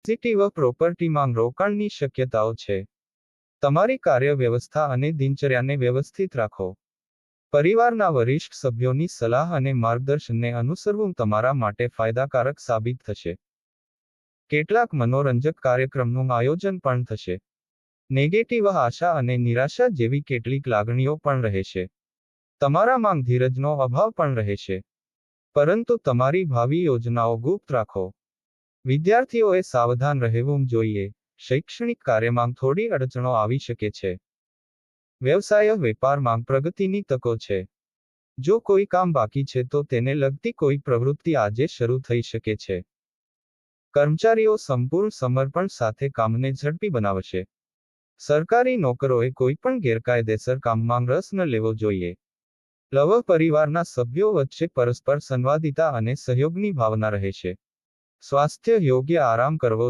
Positive પ્રોપર્ટીમાં રોકાણની શક્યતાઓ છે. તમારી કાર્ય વ્યવસ્થા અને દિનચર્યાને વ્યવસ્થિત રાખો. પરિવારના વરિષ્ઠ સભ્યોની સલાહ અને માર્ગદર્શનને અનુસરવું તમારા માટે ફાયદાકારક સાબિત થશે. કેટલાક મનોરંજક કાર્યક્રમનું આયોજન પણ થશે. નેગેટિવ આશા અને નિરાશા જેવી કેટલીક લાગણીઓ પણ રહેશે. તમારામાં ધીરજનો અભાવ પણ રહેશે. પરંતુ તમારી ભાવિ યોજનાઓ ગુપ્ત રાખો. વિદ્યાર્થીઓએ સાવધાન રહેવું જોઈએ. શૈક્ષણિક કાર્યમાં થોડી અડચણો આવી શકે છે. વ્યવસાય વેપારમાં પ્રગતિની તકો છે. જો કોઈ કામ બાકી છે તો તેને લગતી કોઈ પ્રવૃત્તિ આજે શરૂ થઈ શકે છે. કર્મચારીઓ સંપૂર્ણ સમર્પણ સાથે કામને ઝડપી બનાવશે. સરકારી નોકરોએ કોઈ પણ ગેરકાયદેસર કામમાં રસ ન લેવો જોઈએ. લવ પરિવારના સભ્યો વચ્ચે પરસ્પર સંવાદિતા અને સહયોગની ભાવના રહેશે. સ્વાસ્થ્ય યોગ્ય આરામ કરવો